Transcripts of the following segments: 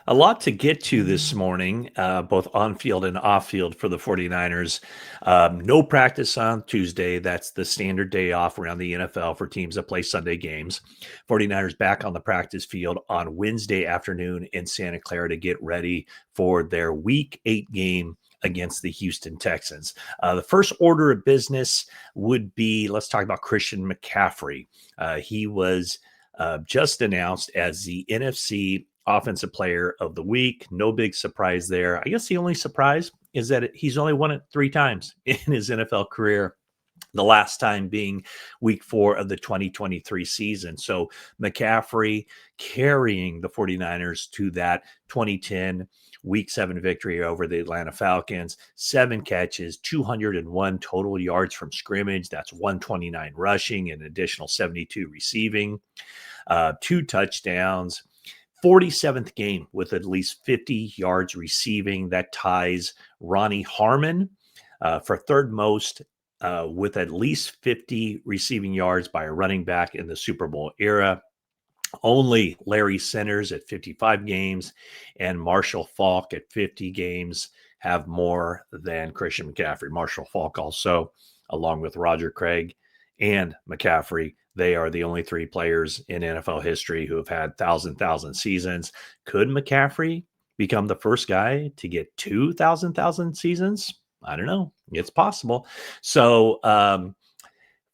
A lot to get to this morning, both on field and off field for the 49ers. No practice on Tuesday. That's the standard day off around the NFL for teams that play Sunday games. 49ers back on the practice field on Wednesday afternoon in Santa Clara to get ready for their week 8 game against the Houston Texans. The first order of business would be let's talk about Christian McCaffrey. He was just announced as the NFC Offensive Player of the Week. No big surprise there. I guess the only surprise is that he's only won it 3 times in his NFL career. The last time being week 4 of the 2023 season. So McCaffrey carrying the 49ers to that 2010 week 7 victory over the Atlanta Falcons. 7 catches, 201 total yards from scrimmage. That's 129 rushing, an additional 72 receiving, 2 touchdowns. 47th game with at least 50 yards receiving. That ties Ronnie Harmon for third most with at least 50 receiving yards by a running back in the Super Bowl era. Only Larry Centers at 55 games and Marshall Faulk at 50 games have more than Christian McCaffrey. Marshall Faulk also, along with Roger Craig and McCaffrey, they are the only 3 players in NFL history who have had 1,000 seasons. Could McCaffrey become the first guy to get 2,000 seasons? I don't know. It's possible. So,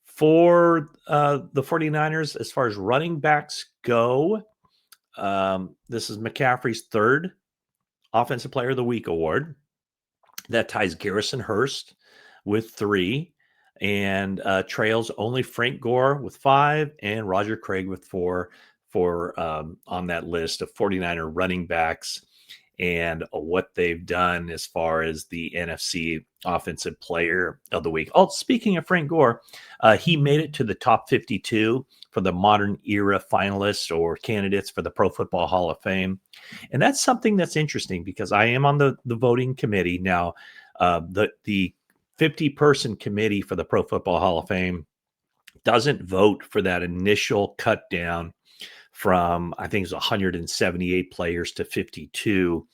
for the 49ers, as far as running backs go, this is McCaffrey's third Offensive Player of the Week award. That ties Garrison Hurst with 3 and trails only Frank Gore with 5 and Roger Craig with 4 for on that list of 49er running backs and what they've done as far as the NFC Offensive Player of the Week. Oh, speaking of Frank Gore, he made it to the top 52 for the modern era finalists or candidates for the Pro Football Hall of Fame. And that's something that's interesting because I am on the voting committee now. The 50-person committee for the Pro Football Hall of Fame doesn't vote for that initial cut down from, I think it's 178 players to 52.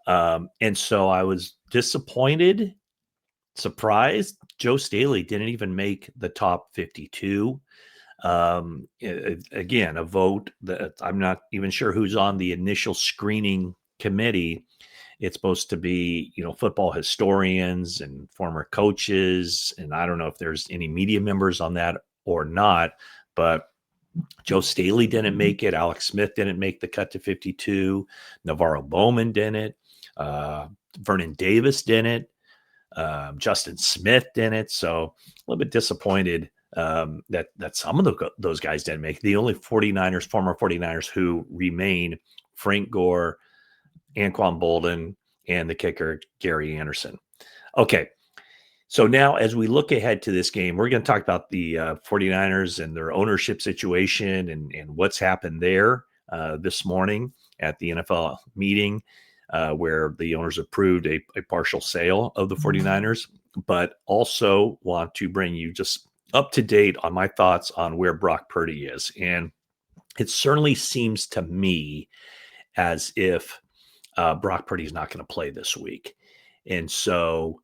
And so I was disappointed, surprised. Joe Staley didn't even make the top 52. Again, a vote that I'm not even sure who's on the initial screening committee. It's supposed to be, football historians and former coaches. And I don't know if there's any media members on that or not, but Joe Staley didn't make it. Alex Smith didn't make the cut to 52. Navarro Bowman didn't. Vernon Davis didn't. Justin Smith didn't. So a little bit disappointed that some of those guys didn't make it. The only former 49ers who remain: Frank Gore, Anquan Bolden, and the kicker, Gary Anderson. Okay. So now as we look ahead to this game, we're going to talk about the 49ers and their ownership situation and what's happened there this morning at the NFL meeting where the owners approved a partial sale of the 49ers, but also want to bring you just up to date on my thoughts on where Brock Purdy is. And it certainly seems to me as if Brock Purdy is not going to play this week. And so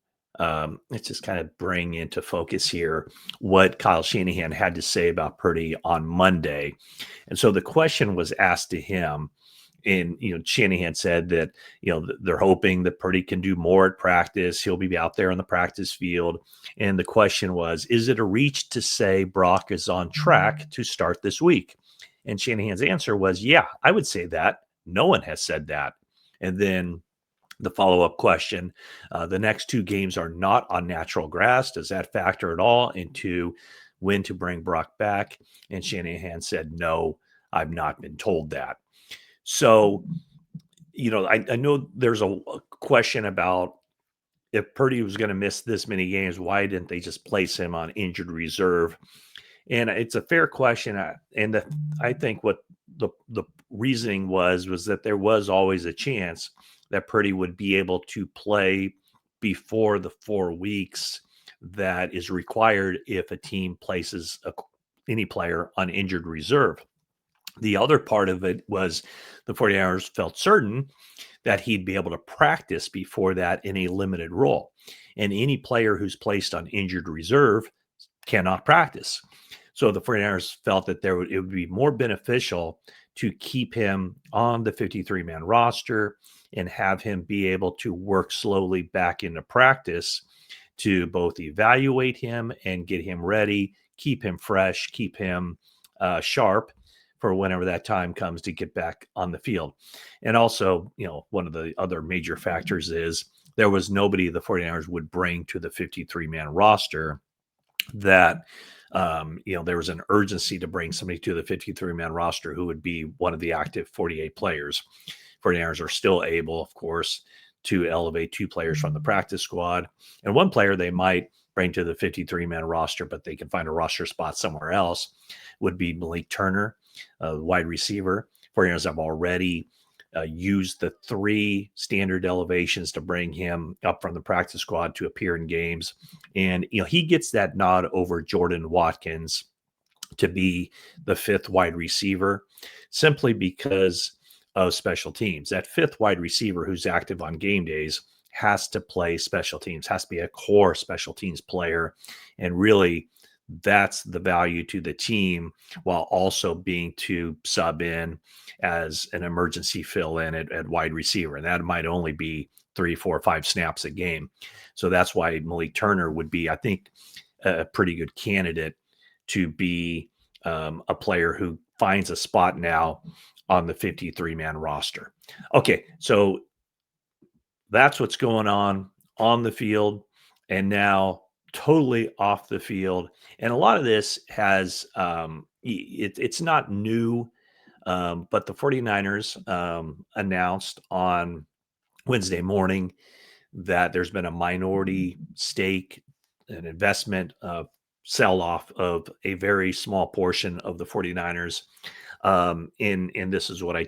let's just kind of bring into focus here what Kyle Shanahan had to say about Purdy on Monday. And so the question was asked to him, and Shanahan said that they're hoping that Purdy can do more at practice. He'll be out there on the practice field. And the question was, is it a reach to say Brock is on track to start this week? And Shanahan's answer was, yeah, I would say that. No one has said that. And then the follow-up question, the next 2 games are not on natural grass. Does that factor at all into when to bring Brock back? And Shanahan said, no, I've not been told that. So, I know there's a question about if Purdy was going to miss this many games, why didn't they just place him on injured reserve? And it's a fair question. And I think what the reasoning was that there was always a chance that Purdy would be able to play before the 4 weeks that is required if a team places any player on injured reserve. The other part of it was the 49ers felt certain that he'd be able to practice before that in a limited role. And any player who's placed on injured reserve cannot practice. So the 49ers felt that it would be more beneficial to keep him on the 53-man roster and have him be able to work slowly back into practice to both evaluate him and get him ready, keep him fresh, keep him sharp for whenever that time comes to get back on the field. And also, one of the other major factors is there was nobody the 49ers would bring to the 53-man roster that there was an urgency to bring somebody to the 53-man roster who would be one of the active 48 players. 49ers are still able, of course, to elevate 2 players from the practice squad. And 1 player they might bring to the 53-man roster, but they can find a roster spot somewhere else, would be Malik Turner, wide receiver. 49ers have already used the 3 standard elevations to bring him up from the practice squad to appear in games. And, he gets that nod over Jordan Watkins to be the 5th wide receiver simply because of special teams. That 5th wide receiver who's active on game days has to play special teams, has to be a core special teams player. And really, that's the value to the team, while also being to sub in as an emergency fill in at wide receiver. And that might only be 3, 4, 5 snaps a game. So that's why Malik Turner would be, I think, a pretty good candidate to be a player who finds a spot now on the 53-man roster. Okay, so that's what's going on the field, and now totally off the field. And a lot of this has it's not new, but the 49ers announced on Wednesday morning that there's been a minority stake, an investment sell off of a very small portion of the 49ers. And this is what I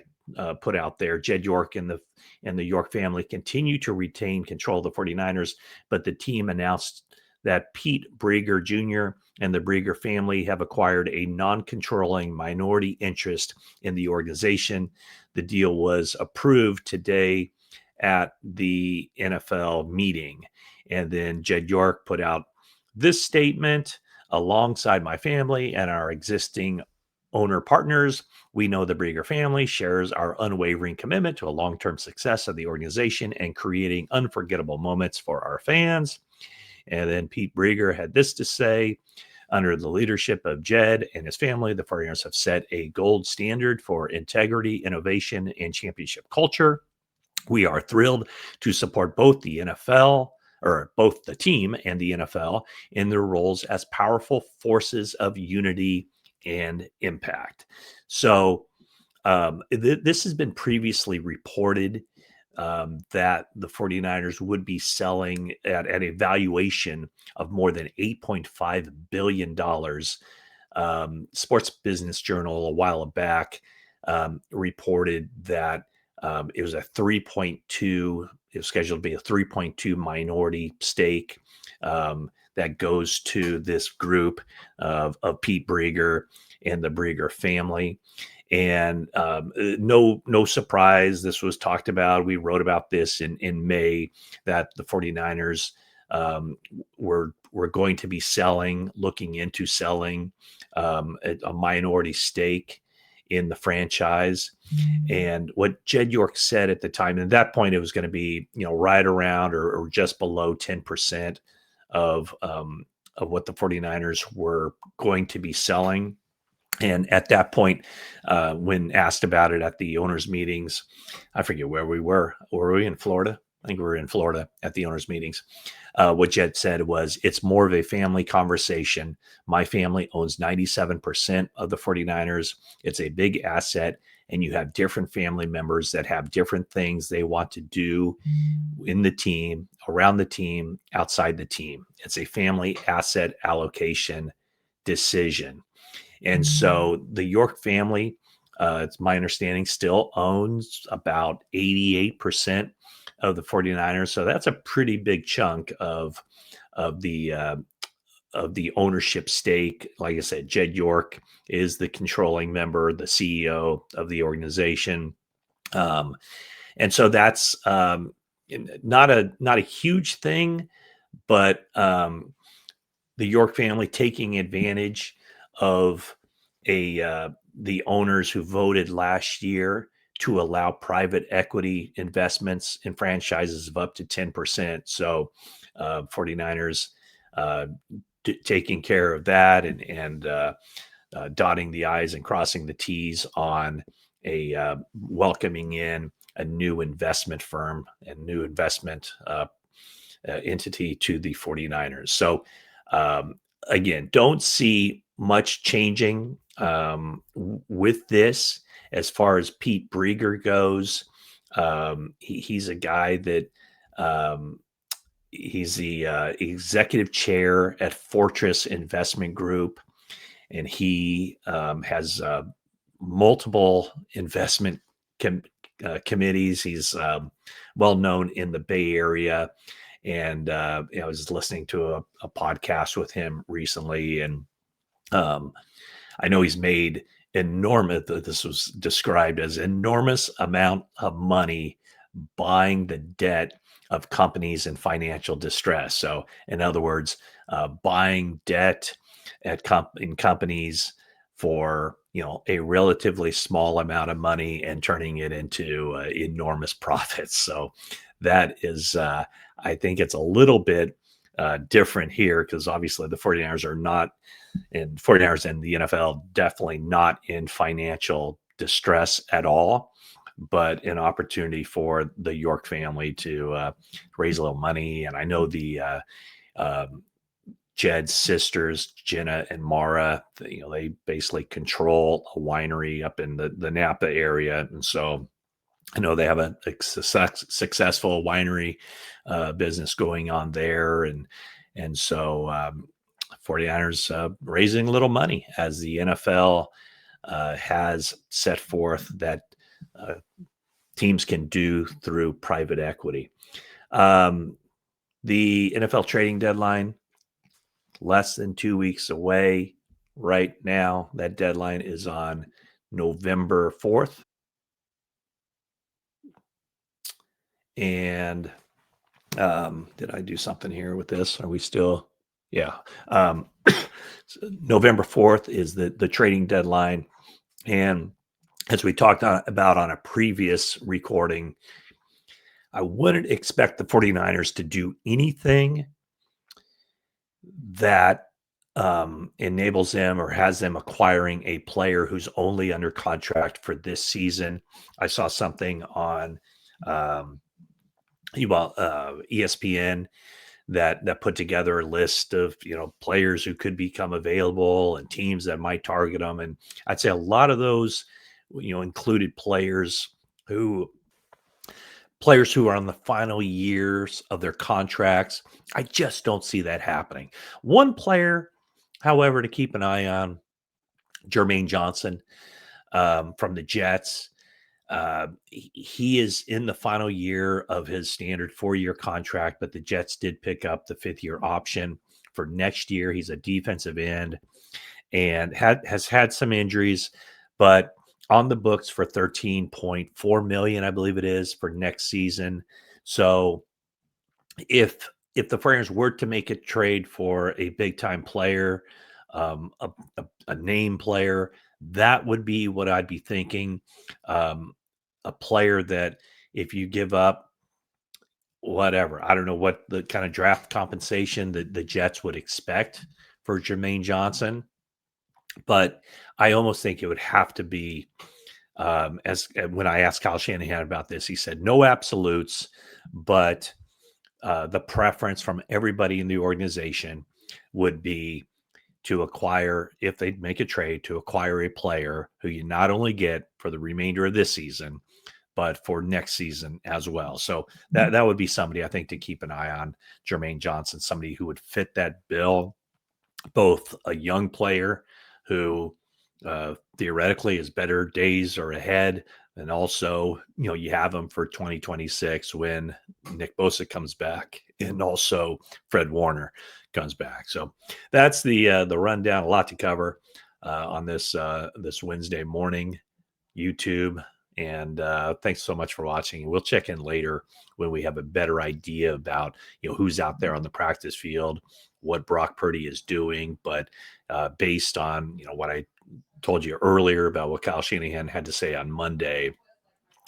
put out there. Jed York and the York family continue to retain control of the 49ers, but the team announced that Pete Brieger Jr. and the Brieger family have acquired a non-controlling minority interest in the organization. The deal was approved today at the NFL meeting. And then Jed York put out this statement: alongside my family and our existing owner partners, we know the Brieger family shares our unwavering commitment to a long-term success of the organization and creating unforgettable moments for our fans. And then Pete Brieger had this to say: under the leadership of Jed and his family, the 49ers have set a gold standard for integrity, innovation, and championship culture. We are thrilled to support both the NFL, or both the team and the NFL, in their roles as powerful forces of unity and impact. So this has been previously reported that the 49ers would be selling at a valuation of more than $8.5 billion. Sports Business Journal a while back reported that it was a 3.2, it was scheduled to be a 3.2 minority stake that goes to this group of Pete Brieger and the Brieger family. And no surprise, this was talked about. We wrote about this in May, that the 49ers were going to be looking into selling a minority stake in the franchise. And what Jed York said at the time, and at that point, it was going to be, right around or just below 10% of what the 49ers were going to be selling. And at that point, when asked about it at the owners' meetings, I forget where we were. Were we in Florida? I think we were in Florida at the owners' meetings. What Jed said was, it's more of a family conversation. My family owns 97% of the 49ers. It's a big asset. And you have different family members that have different things they want to do in the team, around the team, outside the team. It's a family asset allocation decision. And so the York family, it's my understanding, still owns about 88% of the 49ers. So that's a pretty big chunk of the the ownership stake. Like I said, Jed York is the controlling member, the CEO of the organization. And so that's not a huge thing, but the York family taking advantage of the owners who voted last year to allow private equity investments in franchises of up to 10%. So 49ers uh, taking care of that and dotting the I's and crossing the T's on a welcoming in a new investment firm and new investment entity to the 49ers. So, um, again, don't see much changing with this as far as Pete Brieger goes. He's a guy that um, he's the executive chair at Fortress Investment Group, and he has multiple investment com- committees. He's well known in the Bay Area, and I was listening to a podcast with him recently, and um, I know he's made enormous. This was described as enormous amount of money buying the debt of companies in financial distress. So, in other words, buying debt in companies for a relatively small amount of money and turning it into enormous profits. So that is, I think it's a little bit different here because obviously the 49ers are not and 49ers and the NFL definitely not in financial distress at all, but an opportunity for the York family to raise a little money. And I know the Jed's sisters, Jenna and Mara, they basically control a winery up in the Napa area. And so I know they have a successful winery business going on there. And so 49ers raising a little money as the NFL has set forth that uh, teams can do through private equity. Um, the NFL trading deadline, less than 2 weeks away right now. That deadline is on November 4th. And did I do something here with this? Are we still? Yeah. November 4th is the trading deadline. And as we talked about on a previous recording, I wouldn't expect the 49ers to do anything that enables them or has them acquiring a player who's only under contract for this season. I saw something on um, ESPN that put together a list of players who could become available and teams that might target them, and I'd say a lot of those included players who are on the final years of their contracts. I just don't see that happening. One player, however, to keep an eye on, Jermaine Johnson from the Jets. He is in the final year of his standard 4-year contract, but the Jets did pick up the 5th-year option for next year. He's a defensive end and has had some injuries, but on the books for $13.4 million, I believe it is, for next season. So if the Flyers were to make a trade for a big time player, a name player, that would be what I'd be thinking. A player that if you give up whatever, I don't know what the kind of draft compensation that the Jets would expect for Jermaine Johnson, but I almost think it would have to be as when I asked Kyle Shanahan about this, he said no absolutes, but the preference from everybody in the organization would be to acquire, if they make a trade, to acquire a player who you not only get for the remainder of this season, but for next season as well. So that would be somebody I think to keep an eye on, Jermaine Johnson, somebody who would fit that bill, both a young player who theoretically his better days are ahead, And also, you have him for 2026 when Nick Bosa comes back, and also Fred Warner comes back. So that's the rundown. A lot to cover on this Wednesday morning. YouTube. And thanks so much for watching. We'll check in later when we have a better idea about who's out there on the practice field, what Brock Purdy is doing. But based on what I told you earlier about what Kyle Shanahan had to say on Monday,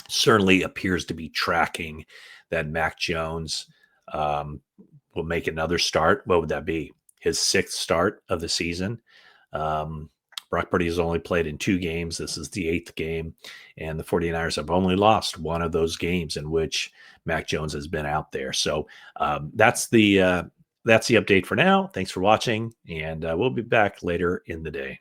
certainly appears to be tracking that Mac Jones will make another start. What would that be? His sixth start of the season. Brock Purdy has only played in 2 games. This is the 8th game, and the 49ers have only lost one of those games in which Mac Jones has been out there. So that's the update for now. Thanks for watching, and we'll be back later in the day.